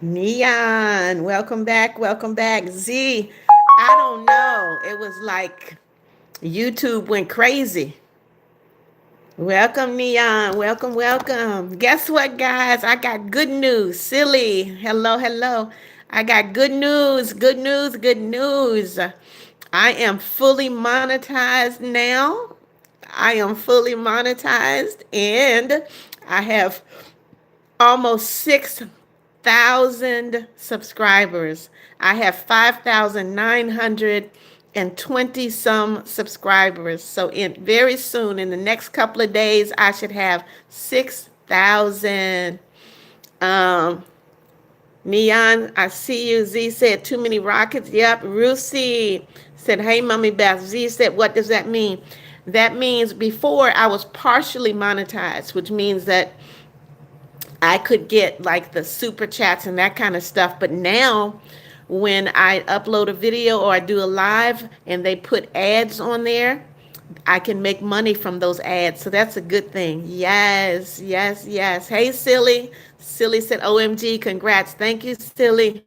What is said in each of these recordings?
Neon, welcome back, welcome back. Z, I don't know. It was like YouTube went crazy. Welcome, Neon. Welcome, welcome. Guess what, guys? I got good news. Silly. Hello, hello. I got good news, good news, good news. I am fully monetized now. I am fully monetized and I have almost 6,000 subscribers. I have 5,920 some subscribers. So in very soon, in the next couple of days, I should have 6,000. Um, Neon, I see you. Z said, too many rockets. Yep. Rusi said, hey, Mommy Beth. Z said, what does that mean? That means before I was partially monetized, which means that I could get like the super chats and that kind of stuff. But now, when I upload a video or I do a live and they put ads on there, I can make money from those ads. So that's a good thing. Yes, yes, yes. Hey, Silly. Silly said, OMG, congrats. Thank you, Silly.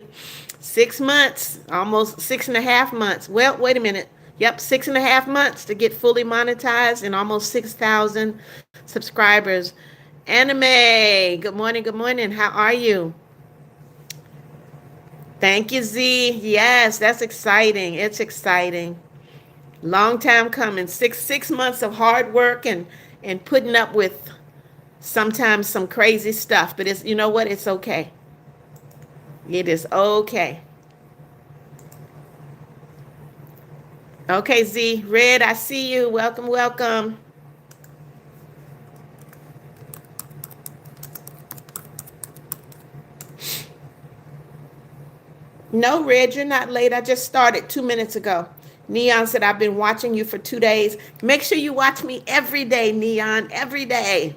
6 months, almost 6.5 months. Well, wait a minute. Yep, 6.5 months to get fully monetized and almost 6,000 subscribers. Anime, good morning, good morning. How are you? Thank you, Z. Yes, that's exciting. It's exciting. Long time coming. Six months of hard work and putting up with sometimes some crazy stuff. But it's, you know what? It's okay. It is okay. Okay, Z. Red, I see you. Welcome, welcome. No, Red, you're not late. I just started 2 minutes ago. Neon said, I've been watching you for 2 days. Make sure you watch me every day, Neon, every day.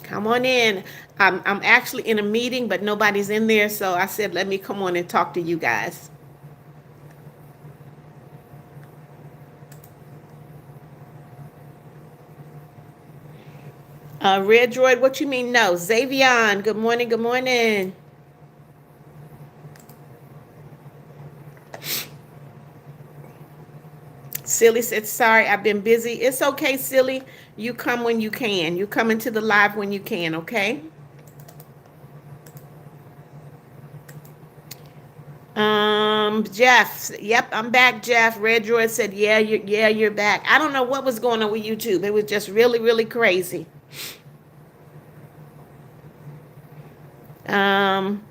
Come on in. I'm actually in a meeting, but nobody's in there. So I said, let me come on and talk to you guys. Red Droid, what you mean no? Xavion, good morning, good morning. Silly said, sorry, I've been busy. It's okay, Silly. You come when you can. You come into the live when you can, okay? Jeff. Yep, I'm back, Jeff. Red Droid said, you're back. I don't know what was going on with YouTube. It was just really, really crazy. Um,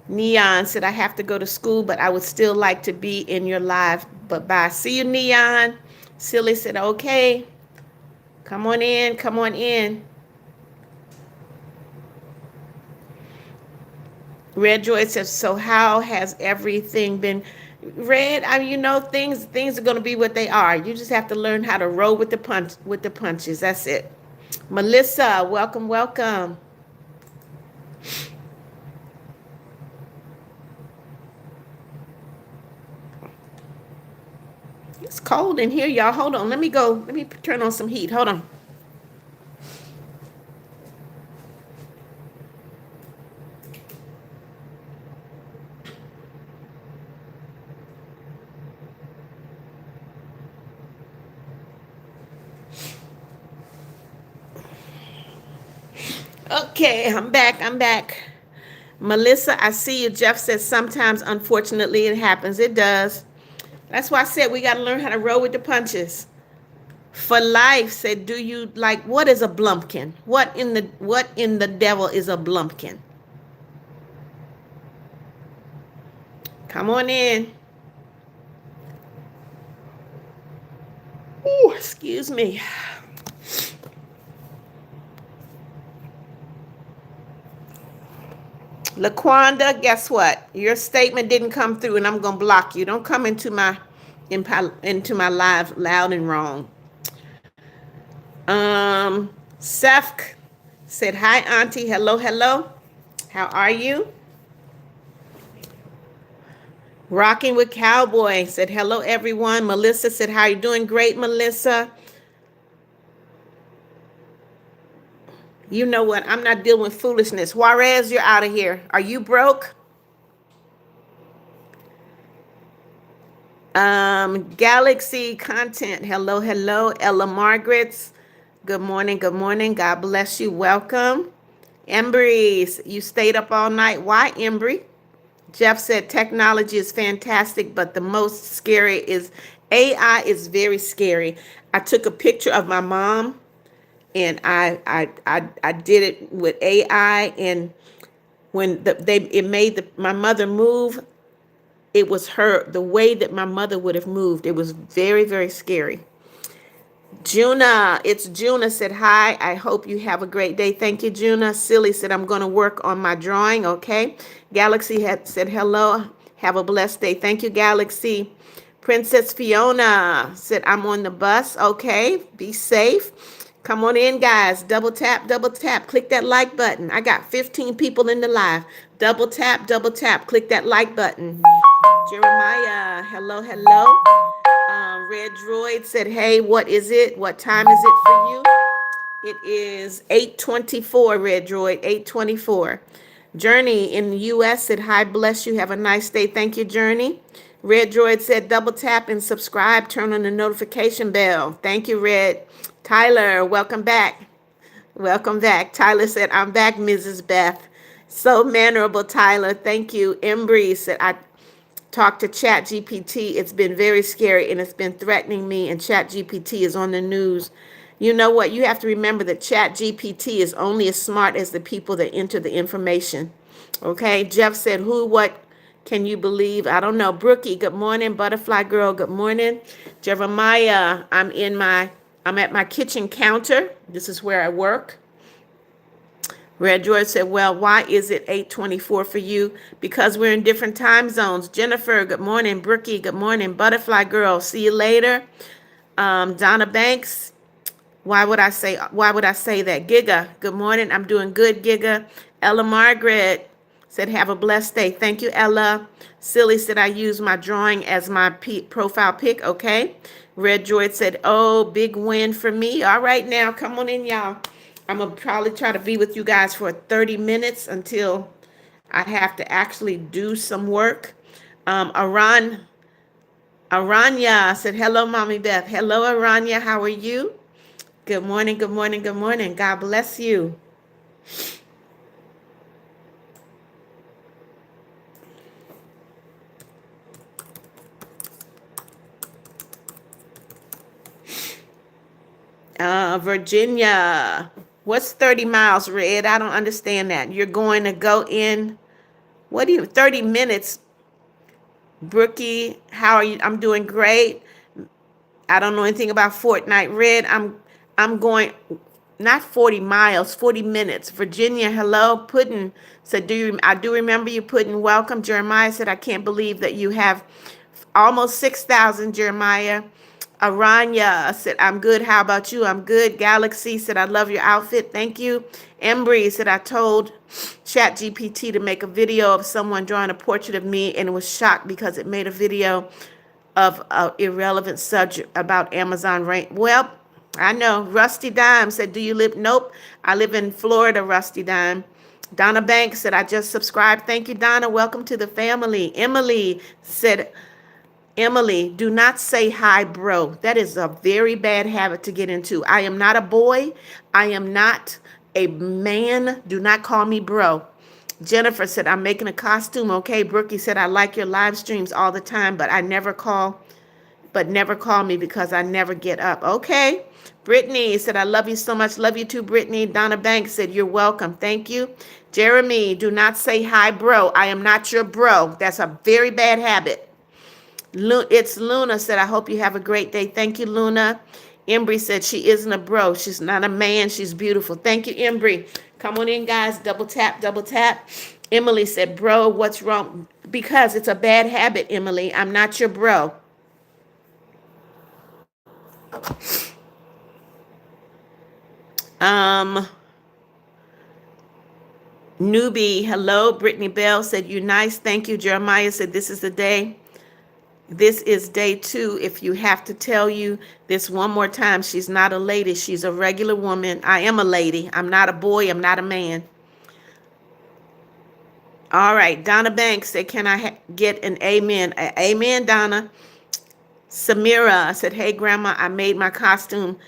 Neon said, I have to go to school, but I would still like to be in your live. But bye. See you, Neon. Silly said, okay. Come on in. Come on in. Red Joy says, so how has everything been? Red, I mean, things are going to be what they are. You just have to learn how to roll with the punches. That's it. Melissa, welcome, welcome. It's cold in here, y'all. Hold on. Let me go. Let me turn on some heat. Hold on. Okay, I'm back. I'm back. Melissa, I see you. Jeff says sometimes, unfortunately, it happens. It does. That's why I said we got to learn how to roll with the punches. For life said, do you like what is a blumpkin? What in the devil is a blumpkin? Come on in. Ooh, excuse me. Laquanda, guess what? Your statement didn't come through, and I'm gonna block you. Don't come into my live loud and wrong. Seth said, "Hi, Auntie. Hello, hello. How are you?" Rocking with Cowboy said, "Hello, everyone." Melissa said, "How are you doing?" Great, Melissa. You know what? I'm not dealing with foolishness. Juarez, you're out of here. Are you broke? Galaxy content. Hello, hello. Ella Margaret's. Good morning, good morning. God bless you. Welcome. Embry's, you stayed up all night. Why, Embry? Jeff said technology is fantastic, but the most scary is AI is very scary. I took a picture of my mom and I did it with AI, and when it made my mother move, it was her the way that my mother would have moved. It was very, very scary. Juna, it's Juna said hi. I hope you have a great day. Thank you, Juna. Silly said I'm going to work on my drawing. Okay. Galaxy had said hello. Have a blessed day. Thank you, Galaxy. Princess Fiona said I'm on the bus. Okay. Be safe. Come on in, guys. Double tap, double tap. Click that like button. I got 15 people in the live. Double tap, double tap. Click that like button. Jeremiah, hello, hello. Red Droid said, hey, what is it? What time is it for you? It is 8:24, Red Droid, 8:24. Journey in the U.S. said, hi, bless you. Have a nice day. Thank you, Journey. Red Droid said, double tap and subscribe. Turn on the notification bell. Thank you, Red. Tyler, welcome back. Welcome back. Tyler said, I'm back, Mrs. Beth. So mannerable, Tyler. Thank you. Embry said, I talked to Chat GPT. It's been very scary and it's been threatening me, and Chat GPT is on the news. You know what? You have to remember that Chat GPT is only as smart as the people that enter the information. Okay? Jeff said, who, what can you believe? I don't know. Brookie, good morning. Butterfly Girl, good morning. Jeremiah, I'm at my kitchen counter. This is where I work. Red George said, well, why is it 8:24 for you? Because we're in different time zones. Jennifer, good morning. Brookie, good morning. Butterfly Girl, see you later. Donna Banks, why would I say that? Giga, good morning. I'm doing good, Giga. Ella Margaret said, have a blessed day. Thank you, Ella. Silly said, I use my drawing as my profile pic. Okay. Red Droid said, oh, big win for me. All right, now, come on in, y'all. I'm going to probably try to be with you guys for 30 minutes until I have to actually do some work. Aranya said, hello, Mommy Beth. Hello, Aranya. How are you? Good morning, good morning, good morning. God bless you. Virginia, what's 30 miles, Red? I don't understand that. You're going to go in, 30 minutes? Brookie, how are you? I'm doing great. I don't know anything about Fortnite. Red, I'm going not 40 miles, 40 minutes. Virginia, hello. Puddin said, I do remember you, Puddin. Welcome. Jeremiah said, I can't believe that you have almost 6,000, Jeremiah. Aranya said, I'm good. How about you? I'm good. Galaxy said, I love your outfit. Thank you. Embry said, I told Chat GPT to make a video of someone drawing a portrait of me and was shocked because it made a video of an irrelevant subject about Amazon rain. Well, I know. Rusty Dime said, do you live? Nope. I live in Florida, Rusty Dime. Donna Banks said, I just subscribed. Thank you, Donna. Welcome to the family. Emily said, Emily, do not say hi, bro. That is a very bad habit to get into. I am not a boy. I am not a man. Do not call me bro. Jennifer said, I'm making a costume. Okay. Brookie said, I like your live streams all the time, but never call me because I never get up. Okay. Brittany said, I love you so much. Love you too, Brittany. Donna Banks said, you're welcome. Thank you. Jeremy, do not say hi, bro. I am not your bro. That's a very bad habit. It's Luna said, I hope you have a great day. Thank you, Luna. Embry said, she isn't a bro. She's not a man. She's beautiful. Thank you, Embry. Come on in, guys. Double tap, double tap. Emily said, bro, what's wrong? Because it's a bad habit, Emily. I'm not your bro. Newbie, hello. Brittany Bell said, you nice. Thank you. Jeremiah said, this is the day This is day 2. If you have to tell you this one more time, she's not a lady. She's a regular woman. I am a lady. I'm not a boy. I'm not a man. All right. Donna Banks said, can I get an amen? Amen, Donna. Samira said, hey, Grandma, I made my costume.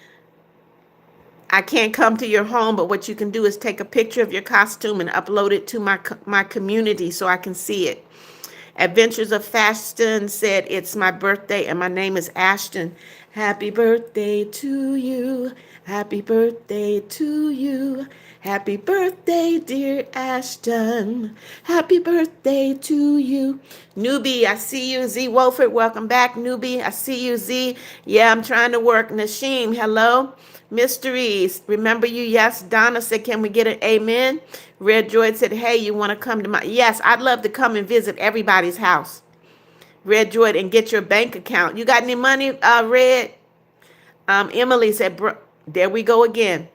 I can't come to your home, but what you can do is take a picture of your costume and upload it to my community so I can see it. Adventures of Fashion said, it's my birthday and my name is Ashton. Happy birthday to you. Happy birthday to you. Happy birthday, dear Ashton. Happy birthday to you. Newbie, I see you. Z Wolford, welcome back. Newbie, I see you. Z. Yeah, I'm trying to work. Nashim, hello. Mysteries, remember you? Yes. Donna said, can we get an amen? Red Droid said, hey, you want to come to my... Yes, I'd love to come and visit everybody's house. Red Droid, and get your bank account. You got any money, Red? Emily said, there we go again.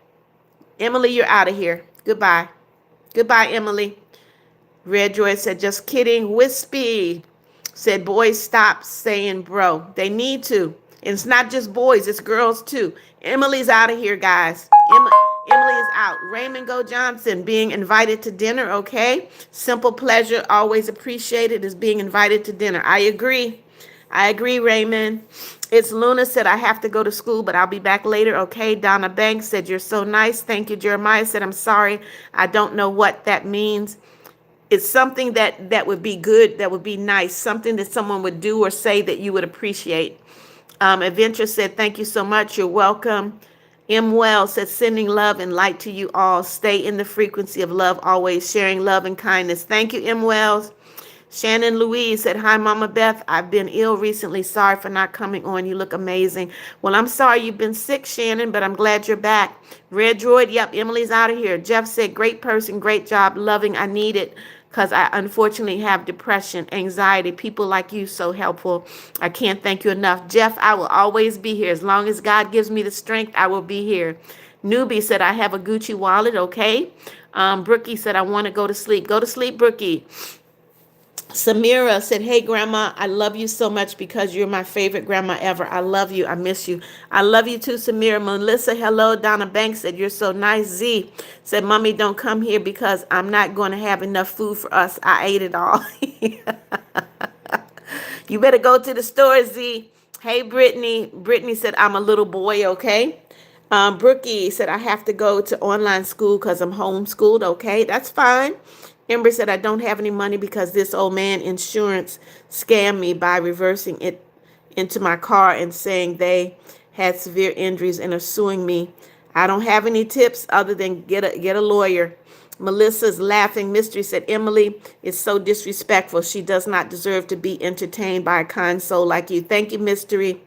Emily, you're out of here. Goodbye. Goodbye, Emily. Red Droid said, just kidding. Wispy said, boys, stop saying bro. They need to. And it's not just boys, it's girls too. Emily's out of here, guys. Emily is out. Raymond Go Johnson, being invited to dinner, okay? Simple pleasure, always appreciated, is being invited to dinner. I agree. I agree, Raymond. It's Luna said, I have to go to school, but I'll be back later, okay? Donna Banks said, you're so nice. Thank you. Jeremiah said, I'm sorry. I don't know what that means. It's something that would be good, that would be nice, something that someone would do or say that you would appreciate. Adventure said, thank you so much. You're welcome. M. Wells said, sending love and light to you all. Stay in the frequency of love, always sharing love and kindness. Thank you, M. Wells. Shannon Louise said, hi, Mama Beth. I've been ill recently. Sorry for not coming on. You look amazing. Well, I'm sorry you've been sick, Shannon, but I'm glad you're back. Red Droid, yep, Emily's out of here. Jeff said, great person, great job, loving. I need it because I unfortunately have depression, anxiety. People like you so helpful. I can't thank you enough. Jeff, I will always be here. As long as God gives me the strength, I will be here. Newbie said, I have a Gucci wallet, okay? Brookie said, I want to go to sleep. Go to sleep, Brookie. Samira said, hey, Grandma, I love you so much because you're my favorite grandma ever. I love you. I miss you. I love you too, Samira. Melissa, hello. Donna Banks said, you're so nice. Z said, Mommy, don't come here because I'm not going to have enough food for us. I ate it all. You better go to the store, Z. Hey, Brittany. Brittany said, I'm a little boy, okay? Brookie said, I have to go to online school because I'm homeschooled. Okay, that's fine. Ember said, I don't have any money because this old man insurance scammed me by reversing it into my car and saying they had severe injuries and are suing me. I don't have any tips other than get a lawyer. Melissa's laughing mystery said, Emily is so disrespectful. She does not deserve to be entertained by a kind soul like you. Thank you, mystery.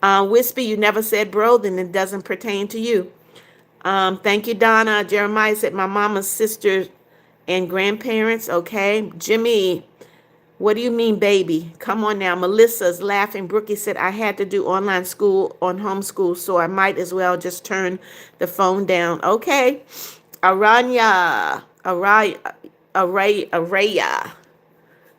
Wispy, you never said bro, then it doesn't pertain to you. Thank you, Donna. Jeremiah said, my mama's sisters and grandparents, okay. Jimmy, what do you mean, baby? Come on now. Melissa's laughing. Brookie said, I had to do online school on homeschool, so I might as well just turn the phone down. Okay. Araya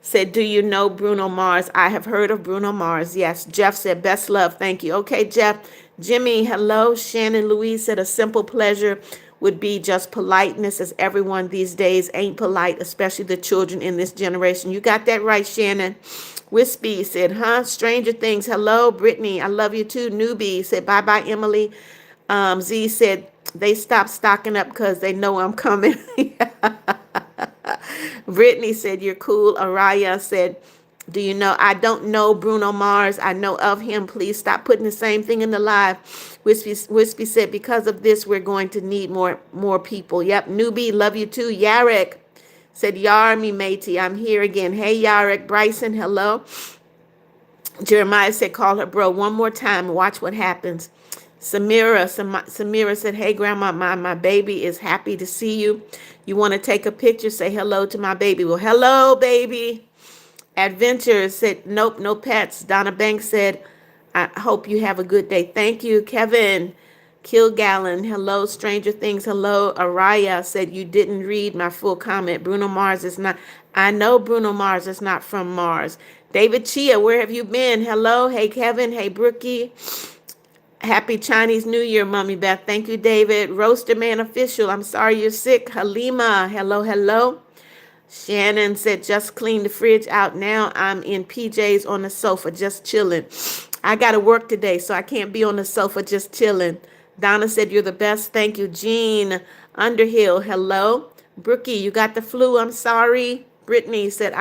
said, do you know Bruno Mars? I have heard of Bruno Mars. Yes. Jeff said, best love. Thank you. Okay, Jeff. Jimmy, hello. Shannon Louise said, a simple pleasure would be just politeness, as everyone these days ain't polite, especially the children in this generation. You got that right, Shannon. Wispy said, Stranger Things. Hello, Brittany. I love you too. Newbie said, bye-bye, Emily. Z said, they stopped stocking up because they know I'm coming. Brittany said, you're cool. Araya said, do you know, I don't know Bruno Mars. I know of him. Please stop putting the same thing in the live. Wispy said, because of this, we're going to need more people. Yep. Newbie, love you too. Yarek said, Yar me matey. I'm here again. Hey, Yarek. Bryson, hello. Jeremiah said, call her bro one more time. Watch what happens. Samira said, hey, Grandma, my baby is happy to see you. You want to take a picture? Say hello to my baby. Well, hello, baby. Adventure said, nope, no pets. Donna Banks said, I hope you have a good day. Thank you, Kevin. Kilgallen, hello. Stranger Things, hello. Araya said, you didn't read my full comment. Bruno Mars is not, I know Bruno Mars is not from Mars. David Chia, where have you been? Hello. Hey, Kevin. Hey, Brookie. Happy Chinese New Year, Mommy Beth. Thank you, David. Roaster Man Official. I'm sorry you're sick. Halima. Hello, hello. Shannon said, just clean the fridge out now. I'm in PJs on the sofa, just chilling. I got to work today, so I can't be on the sofa just chilling. Donna said, you're the best. Thank you. Jean Underhill, hello. Brookie, you got the flu. I'm sorry. Brittany said,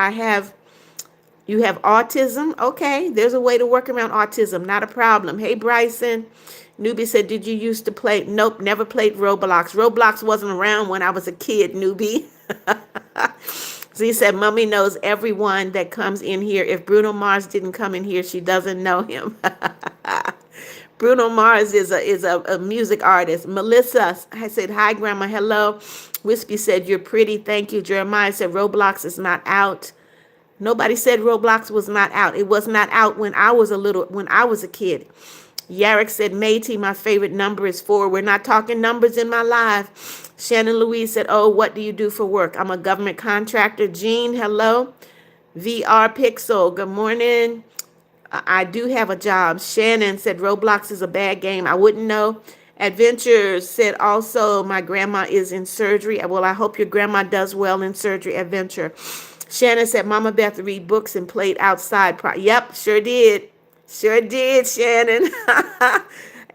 you have autism? Okay, there's a way to work around autism. Not a problem. Hey, Bryson. Newbie said, did you used to play? Nope, never played Roblox. Roblox wasn't around when I was a kid, Newbie. Z said, Mommy knows everyone that comes in here. If Bruno Mars didn't come in here, she doesn't know him. Bruno Mars is a music artist. Melissa, I said, hi, Grandma, hello. Wispy said, you're pretty, thank you. Jeremiah said, Roblox is not out. Nobody said Roblox was not out. It was not out when I was a kid. Yarrick said, Matey, my favorite number is 4. We're not talking numbers in my life. Shannon Louise said, oh, what do you do for work? I'm a government contractor. Jean, hello. VR Pixel, good morning. I do have a job. Shannon said, Roblox is a bad game. I wouldn't know. Adventures said also, my grandma is in surgery. Well, I hope your grandma does well in surgery, Adventure. Shannon said, Mama Beth read books and played outside. Yep, sure did. Sure did, Shannon.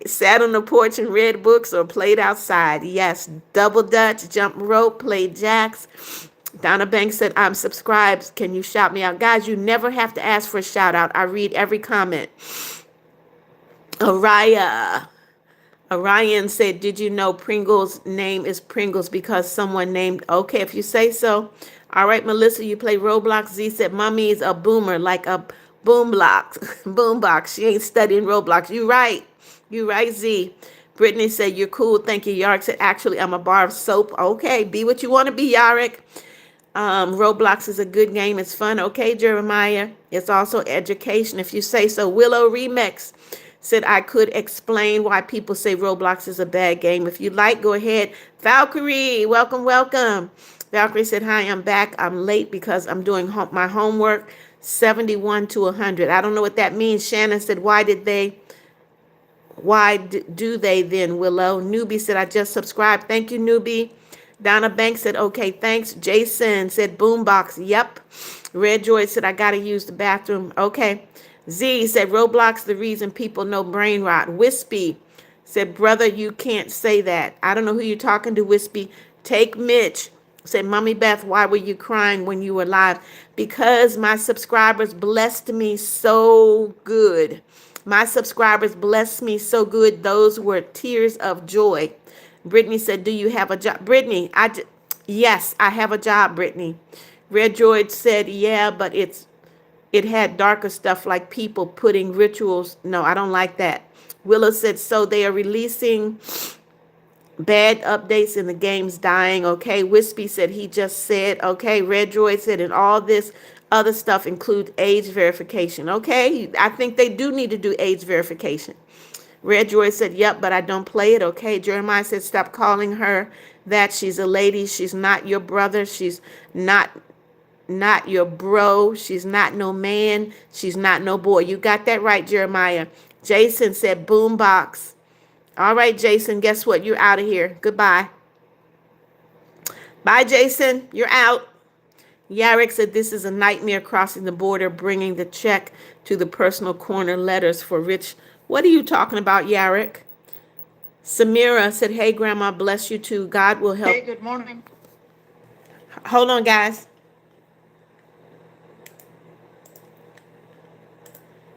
Sat on the porch and read books or played outside. Yes, double dutch, jump rope, played jacks. Donna Banks said, I'm subscribed. Can you shout me out? Guys, you never have to ask for a shout out. I read every comment. Orion said, did you know Pringles' name is Pringles because someone named, okay, if you say so. All right, Melissa, you play Roblox. Z said, Mommy's a boomer, like a boombox. She ain't studying Roblox. You right. You right, Z. Brittany said, you're cool. Thank you. Yarrick said, actually, I'm a bar of soap. Okay, be what you want to be, Yarrick. Roblox is a good game. It's fun. Okay, Jeremiah. It's also education, if you say so. Willow Remix said, I could explain why people say Roblox is a bad game. If you'd like, go ahead. Valkyrie, welcome, welcome. Valkyrie said, hi, I'm back. I'm late because I'm doing my homework, 71 to 100. I don't know what that means. Shannon said, why do they then, Willow? Newbie said, I just subscribed. Thank you, Newbie. Donna Banks said, okay, thanks. Jason said, boombox. Yep. Red Joy said, I got to use the bathroom. Okay. Z said, Roblox, the reason people know brain rot. Wispy said, brother, you can't say that. I don't know who you're talking to, Wispy. Take Mitch. Said, Mommy Beth, why were you crying when you were live? Because my subscribers blessed me so good. My subscribers blessed me so good. Those were tears of joy. Brittany said, do you have a job? Brittany, yes, I have a job, Brittany. Red Droid said, yeah, but it had darker stuff like people putting rituals. No, I don't like that. Willow said, so they are releasing bad updates and the game's dying. Okay. Wispy said, he just said, okay. Red Droid said, and all this other stuff include age verification. Okay. I think they do need to do age verification. Red Joy said, yep, but I don't play it. Okay. Jeremiah said, stop calling her that. She's a lady. She's not your brother. She's not your bro. She's not no man. She's not no boy. You got that right, Jeremiah. Jason said, boombox. All right, Jason, guess what? You're out of here. Goodbye. Bye, Jason. You're out. Yarrick said, this is a nightmare crossing the border, bringing the check to the personal corner letters for rich. What are you talking about, Yarrick? Samira said, hey, Grandma, bless you too. God will help. Hey, good morning. Hold on, guys.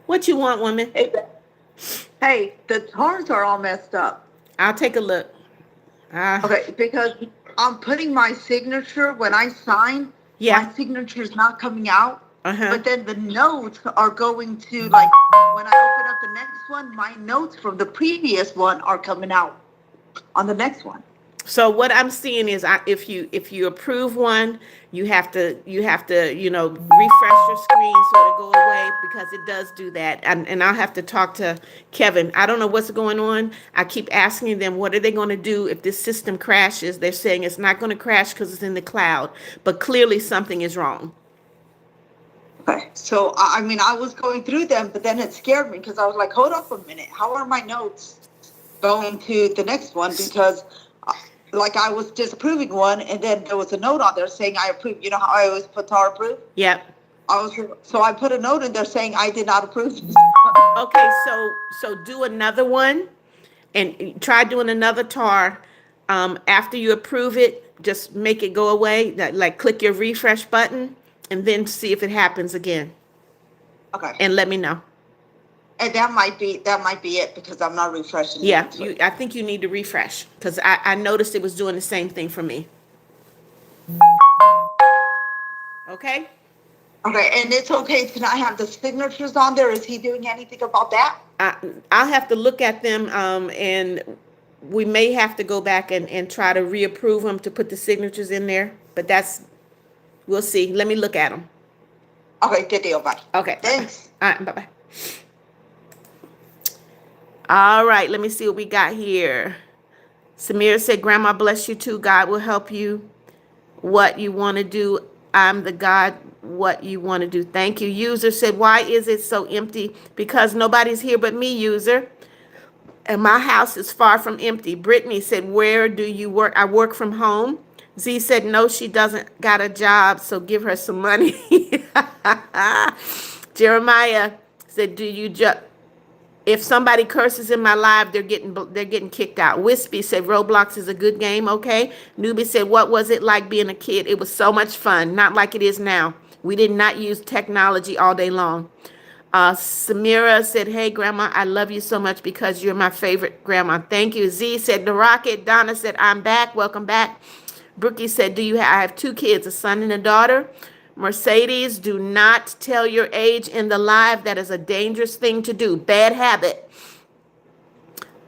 What you want, woman? Hey, the horns are all messed up. I'll take a look. Okay, because I'm putting my signature when I sign. Yeah. My signature is not coming out. Uh-huh. But then the notes are going to, like, when I open up the next one, my notes from the previous one are coming out on the next one. So what I'm seeing is, if you approve one, you have to refresh your screen so it'll go away, because it does do that. And I'll have to talk to Kevin. I don't know what's going on. I keep asking them, what are they going to do if this system crashes? They're saying it's not going to crash because it's in the cloud, but clearly something is wrong. Okay, so I mean, I was going through them, but then it scared me because I was like, hold up a minute, how are my notes going to the next one? Because like I was disapproving one, and then there was a note on there saying I approve. You know how I always put tar approve? Yep. So I put a note in there saying I did not approve this. Okay, so do another one and try doing another tar. After you approve it, just make it go away. Like click your refresh button and then see if it happens again. Okay. And let me know. And that might be it because I'm not refreshing it. Yeah, I think you need to refresh because I noticed it was doing the same thing for me. Okay? Okay, and it's okay to not have the signatures on there. Is he doing anything about that? I'll have to look at them, and we may have to go back and try to reapprove them to put the signatures in there. But we'll see. Let me look at them. Okay, good deal. Bye. Okay. Thanks. All right, bye-bye. All right, let me see what we got here. Samira said, Grandma, bless you too. God will help you. What you want to do. I'm the God, what you want to do. Thank you. User said, why is it so empty? Because nobody's here but me, user. And my house is far from empty. Brittany said, where do you work? I work from home. Z said, no, she doesn't got a job, so give her some money. Jeremiah said, do you just... If somebody curses in my live, they're getting kicked out. Wispy said Roblox is a good game. Okay. Newbie said, what was it like being a kid? It was so much fun. Not like it is now. We did not use technology all day long. Samira said, hey, Grandma, I love you so much because you're my favorite grandma. Thank you. Z said, the Rocket. Donna said, I'm back. Welcome back. Brookie said, I have 2 kids, a son and a daughter. Mercedes, do not tell your age in the live. That is a dangerous thing to do. Bad habit.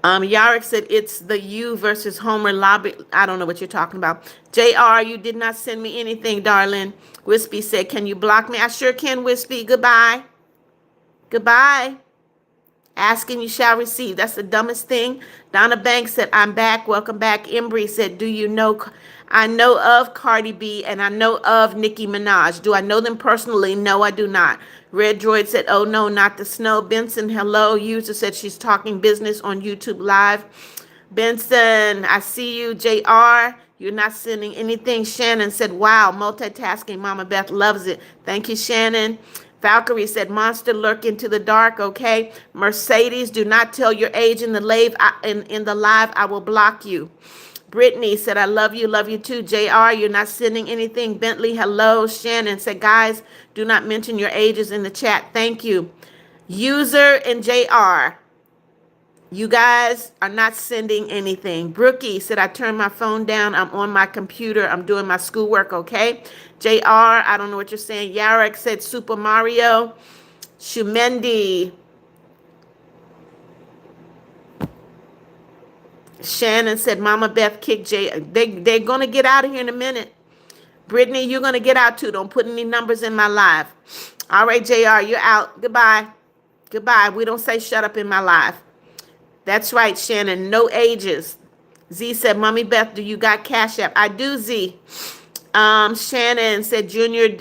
Yarek said it's the you versus Homer lobby. I don't know what you're talking about. JR, you did not send me anything, darling. Wispy said, can you block me? I sure can, Wispy. Goodbye. Goodbye. Asking you shall receive. That's the dumbest thing. Donna Banks said, I'm back. Welcome back. Embry said, do you know, I know of Cardi B and I know of Nicki Minaj. Do I know them personally? No, I do not. Red Droid said, oh no, not the snow. Benson, hello. User said she's talking business on YouTube Live. Benson, I see you. JR, you're not sending anything. Shannon said, wow, multitasking. Mama Beth loves it. Thank you, Shannon. Valkyrie said, monster lurk into the dark, okay? Mercedes, do not tell your age in the live. In the live, I will block you. Brittany said, I love you too. JR, you're not sending anything. Bentley, hello. Shannon said, guys, do not mention your ages in the chat. Thank you. User and JR, you guys are not sending anything. Brookie said, I turned my phone down. I'm on my computer. I'm doing my schoolwork, okay? JR, I don't know what you're saying. Yarek said Super Mario. Shumendi. Shannon said Mama Beth kicked Jay. They're going to get out of here in a minute. Brittany, you're going to get out too. Don't put any numbers in my live. All right, JR, you're out. Goodbye. Goodbye. We don't say shut up in my live. That's right, Shannon. No ages. Z said, Mommy Beth, do you got Cash App? I do, Z. Shannon said, Junior,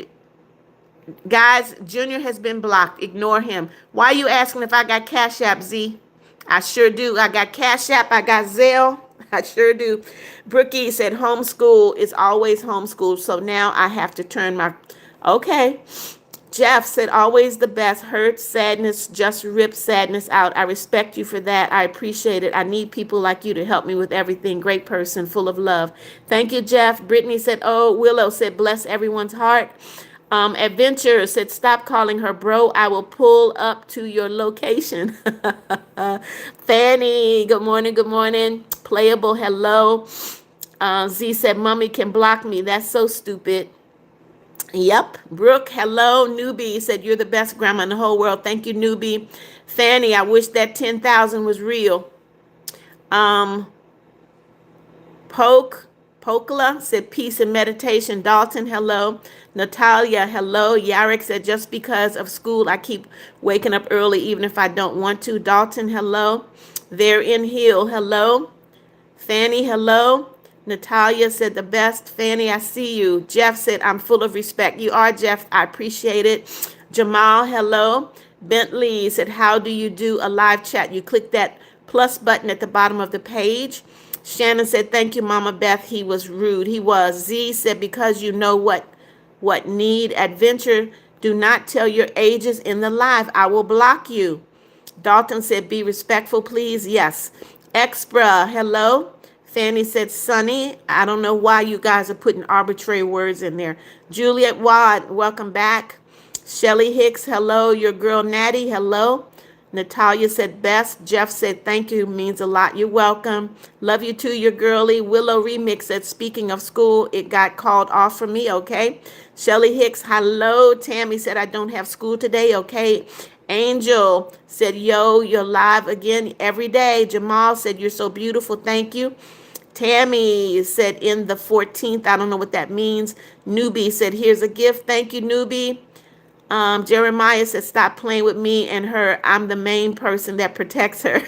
guys, Junior has been blocked. Ignore him. Why are you asking if I got Cash App, Z? I sure do. I got Cash App. I got Zelle. I sure do. Brookie said, homeschool is always homeschool. So now I have to turn my... Okay. Jeff said, always the best. Hurt, sadness, just rip sadness out. I respect you for that. I appreciate it. I need people like you to help me with everything. Great person, full of love. Thank you, Jeff. Brittany said, oh, Willow said, bless everyone's heart. Adventure said, stop calling her bro. I will pull up to your location. Fanny, good morning, good morning. Playable, hello. Z said, Mommy can block me. That's so stupid. Yep. Brooke, hello. Newbie said, you're the best grandma in the whole world. Thank you, Newbie. Fanny, I wish that 10,000 was real. Pokla said, peace and meditation. Dalton, hello. Natalia, hello. Yarek said, just because of school, I keep waking up early, even if I don't want to. Dalton, hello. They're in Hill, hello. Fanny, hello. Natalia said, the best. Fanny, I see you. Jeff said, I'm full of respect. You are, Jeff. I appreciate it. Jamal, hello. Bentley said, how do you do a live chat? You click that plus button at the bottom of the page. Shannon said, thank you, Mama Beth. He was rude. He was. Z said, because you know what need adventure. Do not tell your ages in the live. I will block you. Dalton said, be respectful, please. Yes. Expra, hello. Fanny said, Sunny. I don't know why you guys are putting arbitrary words in there. Juliet Wad, welcome back. Shelly Hicks, hello. Your girl Natty, hello. Natalia said best. Jeff said thank you, means a lot. You're welcome. Love you too, your girly. Willow Remix said, speaking of school, it got called off for me, okay? Shelly Hicks, hello. Tammy said, I don't have school today, okay? Angel said, yo, you're live again every day. Jamal said, you're so beautiful, thank you. Tammy said, in the 14th, I don't know what that means. Newbie said, here's a gift, thank you, Newbie. Jeremiah said, stop playing with me and her. I'm the main person that protects her.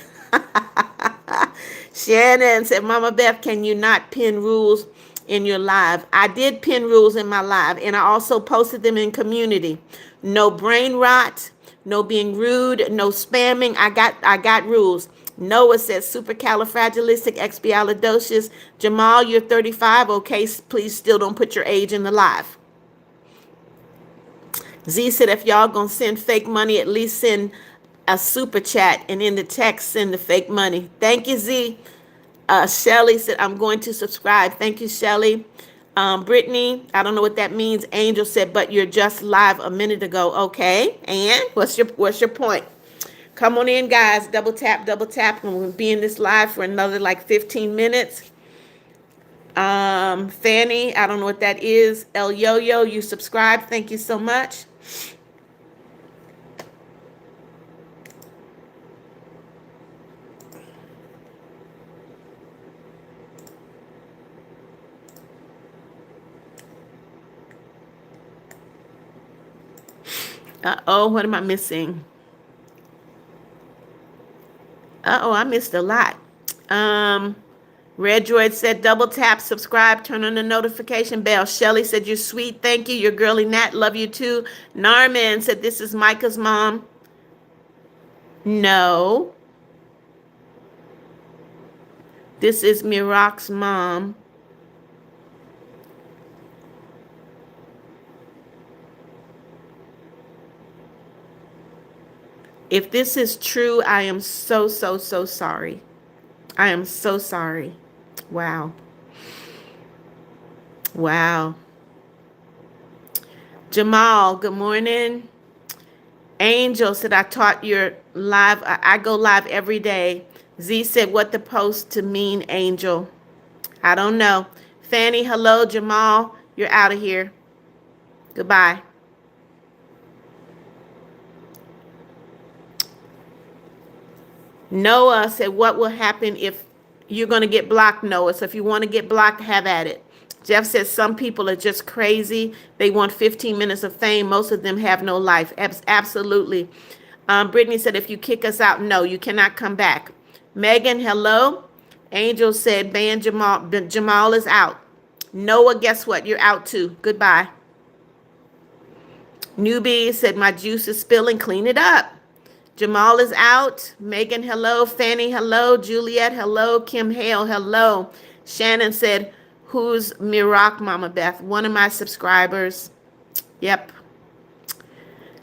Shannon said, Mama Beth, can you not pin rules in your live? I did pin rules in my live, and I also posted them in community. No brain rot, no being rude, no spamming. I got rules. Noah says supercalifragilisticexpialidocious. Jamal, you're 35. Okay, please still don't put your age in the live. Z said, if y'all gonna send fake money, at least send a super chat, and in the text, send the fake money. Thank you, Z. Shelly said, I'm going to subscribe. Thank you, Shelly. Brittany, I don't know what that means. Angel said, but you're just live a minute ago. Okay, and what's your point? Come on in, guys. Double tap, and we'll be in this live for another like 15 minutes. Fanny, I don't know what that is. El Yo-Yo, you subscribe. Thank you so much. Uh-oh, what am I missing? Uh-oh, I missed a lot. Red Droid said, double tap, subscribe, turn on the notification bell. Shelly said, you're sweet. Thank you. Your girly Nat, love you too. Narman said, this is Micah's mom. No. This is Mirak's mom. If this is true, I am so sorry. I am so sorry. Wow. Wow. Jamal, good morning. Angel said, I taught your live. I go live every day. Z said, what the post to mean, Angel? I don't know. Fanny, hello. Jamal, you're out of here. Goodbye. Noah said, what will happen if you're going to get blocked, Noah? So if you want to get blocked, have at it. Jeff says, some people are just crazy. They want 15 minutes of fame. Most of them have no life. Absolutely. Brittany said, if you kick us out, no, you cannot come back. Megan, hello. Angel said, ban Jamal. Jamal is out. Noah, guess what? You're out too. Goodbye. Newbie said, my juice is spilling. Clean it up. Jamal is out. Megan, hello. Fanny, hello. Juliet, hello. Kim Hale, hello. Shannon said, who's Mirak, Mama Beth? One of my subscribers. Yep.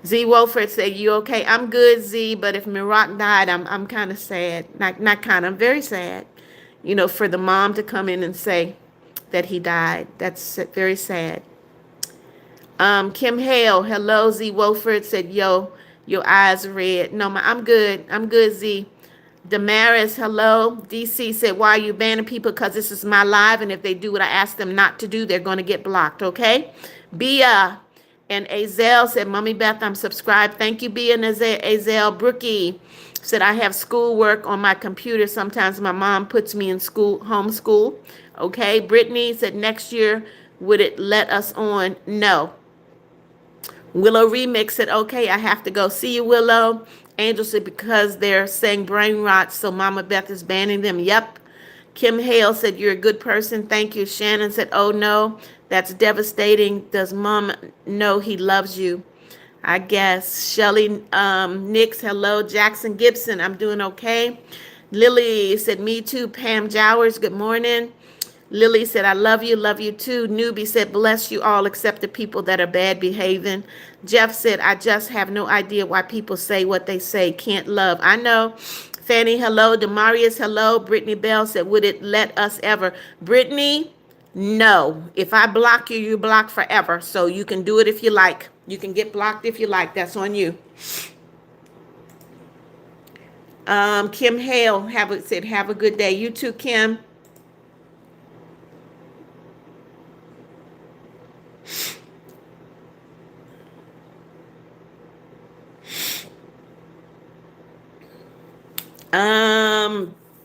Z Wolford said, you okay? I'm good, Z, but if Mirak died, I'm kind of sad. Not kind of, I'm very sad. You know, for the mom to come in and say that he died. That's very sad. Kim Hale, hello. Z Wolford said, yo, your eyes red. No, I'm good. I'm good, Z. Damaris, hello. DC said, why are you banning people? Because this is my live, and if they do what I ask them not to do, they're going to get blocked, okay? Bia and Azel said, Mommy Beth, I'm subscribed. Thank you, Bia and Azel. Brookie said, I have schoolwork on my computer. Sometimes my mom puts me in school, homeschool. Okay. Brittany said, next year, would it let us on? No. Willow Remix said, okay, I have to go. See you, Willow. Angel said, because they're saying brain rot, so Mama Beth is banning them. Yep. Kim Hale said, you're a good person. Thank you. Shannon said, oh, no, that's devastating. Does Mom know he loves you? I guess. Shelly Nix, hello. Jackson Gibson, I'm doing okay. Lily said, me too. Pam Jowers, good morning. Lily said, I love you too. Newbie said, bless you all except the people that are bad behaving. Jeff said, I just have no idea why people say what they say. Can't love. I know. Fanny, hello. Demarius, hello. Brittany Bell said, would it let us ever? Brittany, no. If I block you, you block forever. So you can do it if you like. You can get blocked if you like. That's on you. Kim Hale said, have a good day. You too, Kim.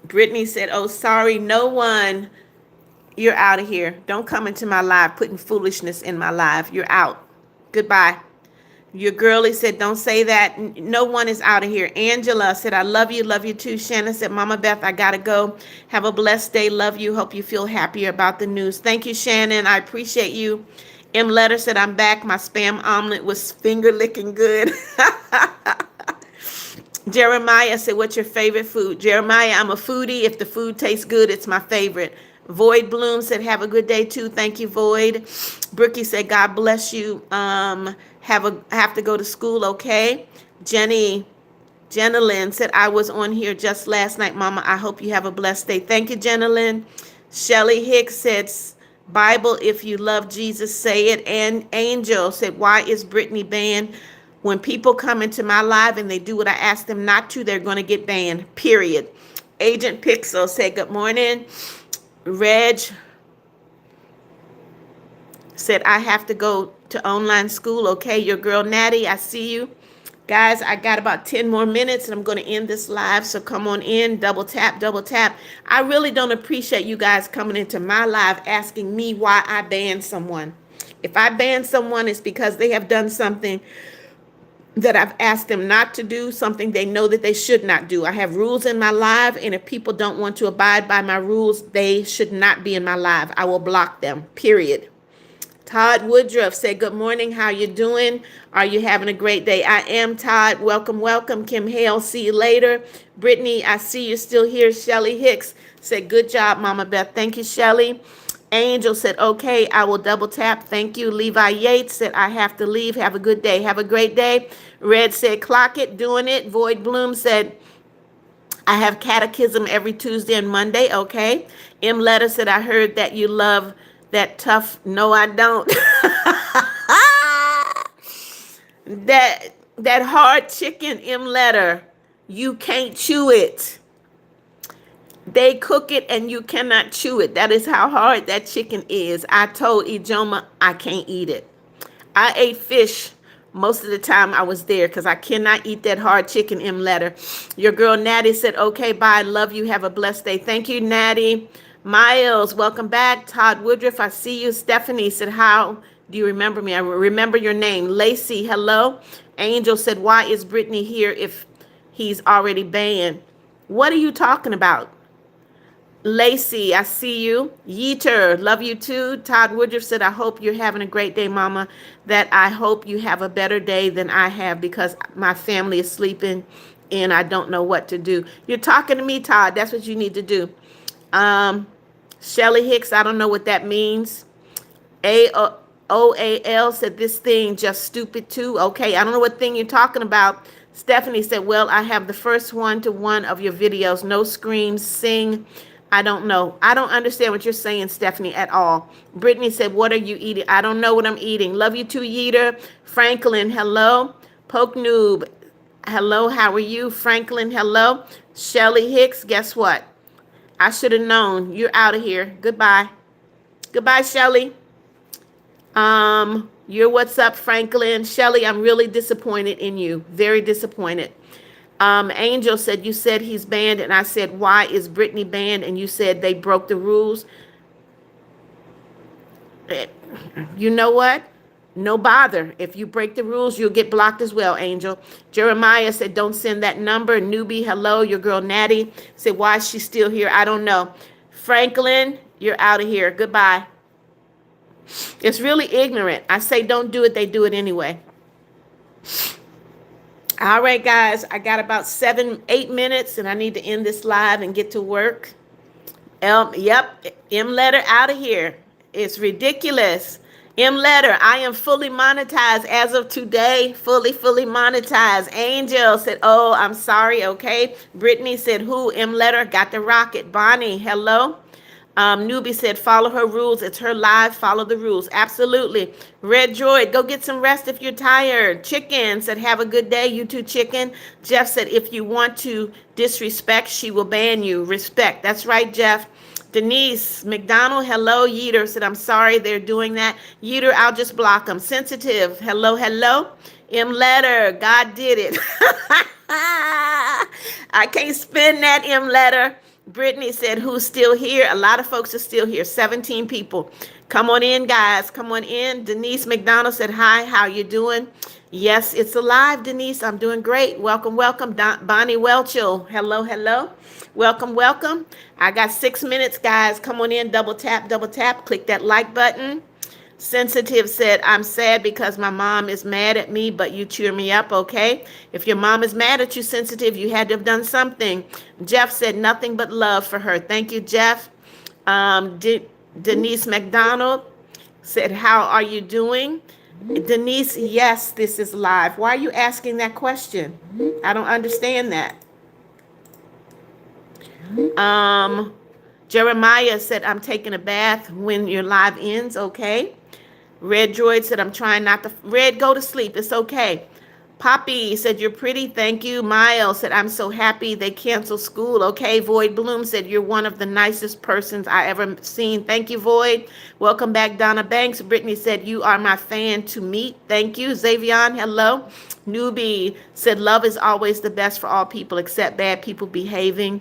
Brittany said, oh, sorry, no one. You're out of here. Don't come into my live putting foolishness in my live. You're out. Goodbye. Your girlie said, don't say that. No one is out of here. Angela said, I love you too. Shannon said, Mama Beth, I gotta go. Have a blessed day. Love you. Hope you feel happier about the news. Thank you, Shannon. I appreciate you. M. Letter said, I'm back. My spam omelet was finger licking good. Jeremiah said, what's your favorite food? Jeremiah, I'm a foodie. If the food tastes good, it's my favorite. Void Bloom said, have a good day too. Thank you, Void. Brookie said, God bless you. Have to go to school, okay? Jenna Lynn said, I was on here just last night, Mama. I hope you have a blessed day. Thank you, Jenna Lynn. Shelly Hicks said, Bible, if you love Jesus, say it. And Angel said, why is Brittany banned? When people come into my live and they do what I ask them not to, they're going to get banned, period. Agent Pixel said, good morning. Reg said, I have to go to online school. Okay, your girl Natty, I see you. Guys, I got about 10 more minutes and I'm going to end this live. So come on in, double tap, double tap. I really don't appreciate you guys coming into my live asking me why I banned someone. If I ban someone, it's because they have done something that I've asked them not to do, something they know that they should not do. I have rules in my live, and if people don't want to abide by my rules, they should not be in my live. I will block them, period. Todd Woodruff said, good morning. How you doing? Are you having a great day? I am, Todd. Welcome, welcome. Kim Hale, see you later. Brittany, I see you're still here. Shelly Hicks said, good job, Mama Beth. Thank you, Shelly. Angel said, okay, I will double tap. Thank you. Levi Yates said, I have to leave. Have a good day. Have a great day. Red said, clock it, doing it. Void Bloom said, I have catechism every Tuesday and Monday. Okay. M. Letter said, I heard that you love that tough. No, I don't. that hard chicken, M. Letter, you can't chew it. They cook it and you cannot chew it. That is how hard that chicken is. I told Ijoma I can't eat it. I ate fish most of the time I was there because I cannot eat that hard chicken, M. Letter. Your girl Natty said, okay, bye. Love you. Have a blessed day. Thank you, Natty. Miles, welcome back. Todd Woodruff, I see you. Stephanie said, how do you remember me? I remember your name. Lacey, hello. Angel said, why is Brittany here if he's already banned? What are you talking about? Lacey, I see you. Yeeter, love you too. Todd Woodruff said, I hope you're having a great day, Mama. That I hope you have a better day than I have because my family is sleeping and I don't know what to do. You're talking to me, Todd. That's what you need to do. Shelly Hicks, I don't know what that means. OAL said, this thing just stupid too. Okay, I don't know what thing you're talking about. Stephanie said, well, I have the first one of your videos. No screams, sing. I don't know. I don't understand what you're saying, Stephanie, at all. Brittany said, what are you eating? I don't know what I'm eating. Love you too, Yeeter. Franklin, hello. Poke Noob, hello. How are you? Franklin, hello. Shelly Hicks, guess what? I should have known. You're out of here. Goodbye. Goodbye, Shelly. You're what's up, Franklin. Shelly, I'm really disappointed in you. Very disappointed. Angel said, you said he's banned, and I said, why is Brittany banned? And you said they broke the rules. You know what? No bother. If you break the rules, you'll get blocked as well, Angel. Jeremiah said, don't send that number. Newbie, hello. Your girl Natty said, why is she still here? I don't know. Franklin, you're out of here. Goodbye. It's really ignorant. I say don't do it. They do it anyway. All right, guys, I got about 8 minutes and I need to end this live and get to work. Yep, M letter out of here. It's ridiculous. M letter, I am fully monetized as of today. Fully monetized. Angel said, oh, I'm sorry. Okay. Brittany said, who? M letter got the rocket. Bonnie, hello. Newbie said, follow her rules. It's her live. Follow the rules. Absolutely. Red Droid, go get some rest if you're tired. Chicken said, have a good day. You too, Chicken. Jeff said, if you want to disrespect, she will ban you. Respect. That's right, Jeff. Denise McDonald, hello. Yeeter said, I'm sorry they're doing that. Yeeter, I'll just block them. Sensitive, hello. M letter, God did it. I can't spin that M letter. Brittany said, who's still here? A lot of folks are still here. 17 people. Come on in, guys. Come on in. Denise McDonald said, hi, how you doing? Yes, it's alive, Denise. I'm doing great. Welcome. Bonnie Welchel. Hello. Welcome. I got 6 minutes, guys. Come on in. Double tap. Click that like button. Sensitive said, I'm sad because my mom is mad at me, but you cheer me up, okay? If your mom is mad at you, Sensitive, you had to have done something. Jeff said, nothing but love for her. Thank you, Jeff. Denise McDonald said, how are you doing? Denise, yes, this is live. Why are you asking that question? I don't understand that. Jeremiah said, I'm taking a bath when your live ends, okay? Red Droid said, I'm trying not to. Red, go to sleep. It's okay. Poppy said, you're pretty. Thank you. Miles said, I'm so happy they canceled school. Okay. Void Bloom said, you're one of the nicest persons I ever seen. Thank you, Void. Welcome back, Donna Banks. Brittany said, you are my fan to meet. Thank you. Xavion, hello. Newbie said, love is always the best for all people except bad people behaving.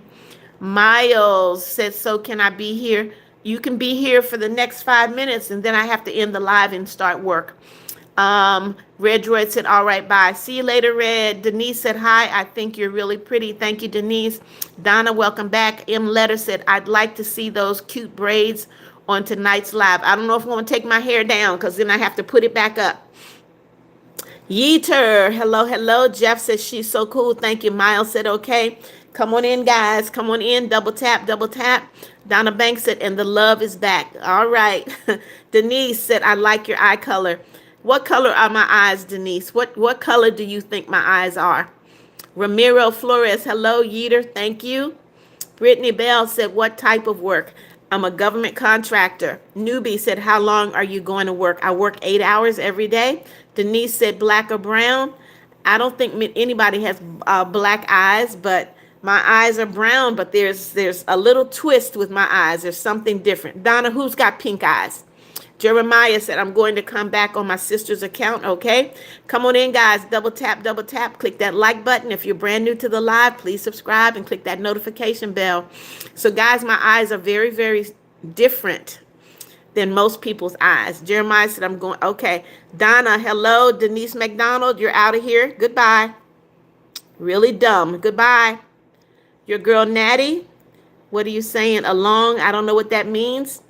Miles said, so can I be here? You can be here for the next 5 minutes, and then I have to end the live and start work. Red Droid said, all right, bye. See you later, Red. Denise said, hi, I think you're really pretty. Thank you, Denise. Donna, welcome back. M Letter said, I'd like to see those cute braids on tonight's live. I don't know if I'm going to take my hair down because then I have to put it back up. Yeeter, hello. Jeff says, she's so cool. Thank you. Miles said, okay. Come on in, guys. Come on in. Double tap. Donna Banks said, and the love is back. All right. Denise said, I like your eye color. What color are my eyes, Denise? What color do you think my eyes are? Ramiro Flores, hello, Yeeter. Thank you. Brittany Bell said, what type of work? I'm a government contractor. Newbie said, how long are you going to work? I work 8 hours every day. Denise said, black or brown? I don't think anybody has black eyes, but my eyes are brown, but there's a little twist with my eyes. There's something different. Donna, who's got pink eyes? Jeremiah said, I'm going to come back on my sister's account, okay? Come on in, guys. Double tap. Click that like button. If you're brand new to the live, please subscribe and click that notification bell. So, guys, my eyes are very, very different than most people's eyes. Jeremiah said, I'm going, okay. Donna, hello. Denise McDonald, you're out of here. Goodbye. Really dumb. Goodbye. Your girl, Natty, what are you saying? Along? I don't know what that means.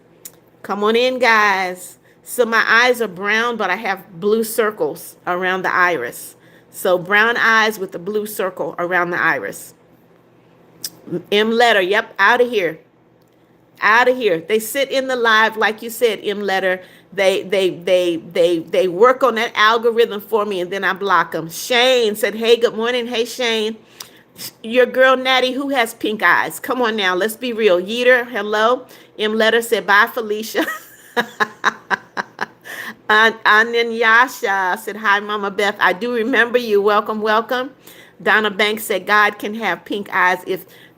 Come on in, guys. So my eyes are brown, but I have blue circles around the iris. So brown eyes with the blue circle around the iris. M Letter, yep, out of here. Out of here. They sit in the live, like you said, M Letter. They work on that algorithm for me, and then I block them. Shane said, hey, good morning. Hey, Shane. Your girl, Natty, who has pink eyes? Come on now, let's be real. Yeeter, hello. M Letter said, bye, Felicia. Ananyasha said, hi, Mama Beth. I do remember you. Welcome. Donna Banks said, God can have pink eyes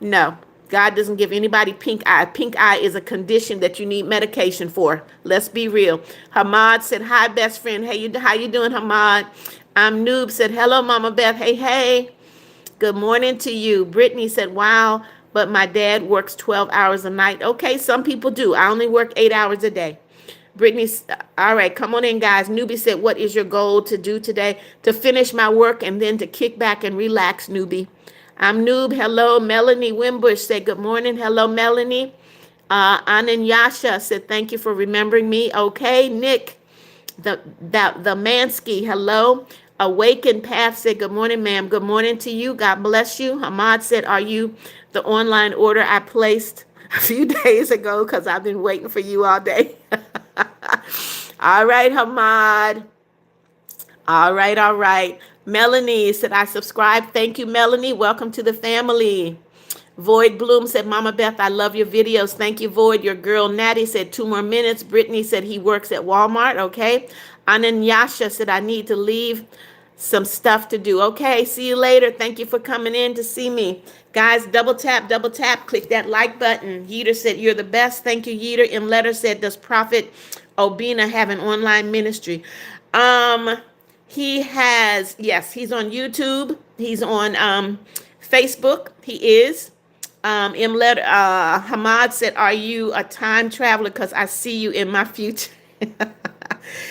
no. God doesn't give anybody pink eye. Pink eye is a condition that you need medication for. Let's be real. Hamad said, hi, best friend. Hey, how you doing, Hamad? Noob said, hello, Mama Beth. Hey. Good morning to you. Brittany said, wow, but my dad works 12 hours a night. Okay, some people do. I only work 8 hours a day. Brittany, all right, come on in, guys. Newbie said, what is your goal to do today? To finish my work and then to kick back and relax, Newbie. I'm Noob. Hello. Melanie Wimbush said, good morning. Hello, Melanie. Ananyasha said, thank you for remembering me. Okay, Nick. The Mansky, hello. Awaken Path said, good morning, ma'am. Good morning to you. God bless you. Hamad said, are you the online order I placed a few days ago? Because I've been waiting for you all day. All right, Hamad. All right, all right. Melanie said, I subscribe. Thank you, Melanie. Welcome to the family. Void Bloom said, Mama Beth, I love your videos. Thank you, Void. Your girl Natty said 2 more minutes. Brittany said he works at Walmart. Okay. Ananyasha said, I need to leave some stuff to do. Okay. See you later. Thank you for coming in to see me. Guys, double tap, click that like button. Yeter said, you're the best. Thank you, Yeter. M. Letter said, does Prophet Obina have an online ministry? He has, yes, he's on YouTube. He's on Facebook. He is. Hamad said, are you a time traveler? Because I see you in my future.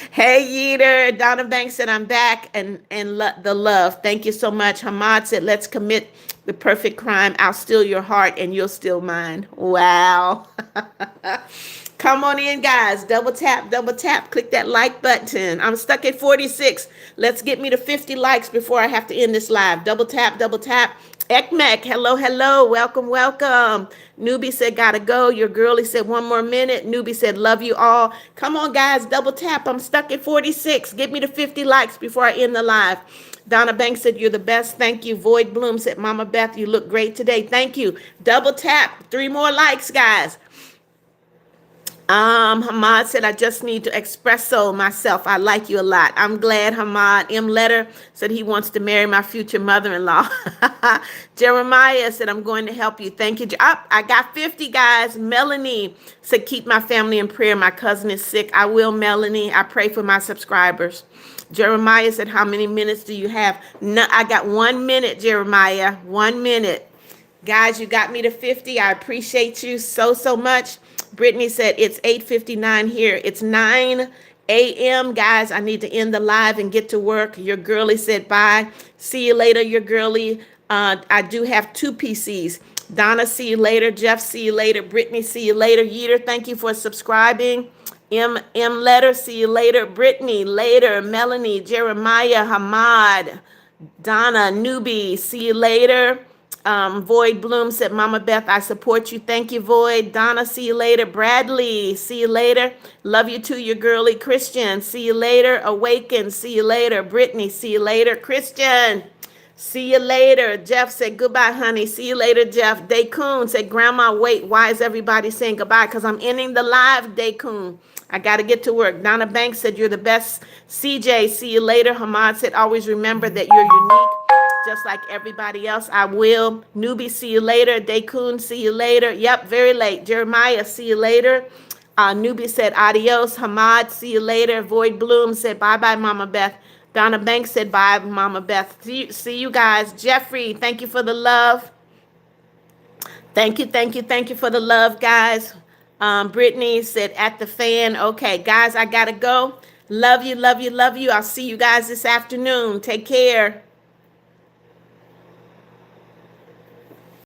Hey, Yeter. Donna Banks said, I'm back the love. Thank you so much. Hamad said, let's commit the perfect crime. I'll steal your heart and you'll steal mine. Wow. Come on in, guys. Double tap. Click that like button. I'm stuck at 46. Let's get me to 50 likes before I have to end this live. Double tap. Ekmek, hello. Welcome. Newbie said, gotta go. Your girlie said, 1 more minute. Newbie said, love you all. Come on, guys. Double tap. I'm stuck at 46. Get me to 50 likes before I end the live. Donna Banks said, you're the best. Thank you. Void Bloom said, Mama Beth, you look great today. Thank you. Double tap. 3 more likes, guys. Hamad said, I just need to espresso myself. I like you a lot. I'm glad, Hamad. M. Letter said he wants to marry my future mother-in-law. Jeremiah said, I'm going to help you. Thank you. I got 50, guys. Melanie said, keep my family in prayer. My cousin is sick. I will, Melanie. I pray for my subscribers. Jeremiah said, how many minutes do you have? No, I got 1 minute, Jeremiah. 1 minute. Guys, you got me to 50. I appreciate you so much. Brittany said, it's 8:59 here. It's 9 a.m. Guys, I need to end the live and get to work. Your girlie said, bye. See you later, your girlie. I do have 2 PCs. Donna, see you later. Jeff, see you later. Brittany, see you later. Yeter, thank you for subscribing. M. Letter, see you later. Brittany, later. Melanie, Jeremiah, Hamad, Donna, Newbie, see you later. Void Bloom said, Mama Beth, I support you. Thank you, Void. Donna, see you later. Bradley, see you later. Love you too, your girly. Christian, see you later. Awaken, see you later. Brittany, see you later. Christian, see you later. Jeff said, goodbye, honey. See you later, Jeff. Daycoon said, Grandma, wait, why is everybody saying goodbye? Because I'm ending the live, Daycoon. I got to get to work. Donna Banks said, you're the best. CJ, see you later. Hamad said, always remember that you're unique, just like everybody else. I will. Newbie, see you later. Daycoon, see you later. Yep, very late. Jeremiah, see you later. Newbie said, adios. Hamad, see you later. Void Bloom said, bye-bye, Mama Beth. Donna Banks said, bye, Mama Beth. See you guys. Jeffrey, thank you for the love. Thank you for the love, guys. Brittany said, at the fan. Okay, guys, I got to go. Love you. I'll see you guys this afternoon. Take care.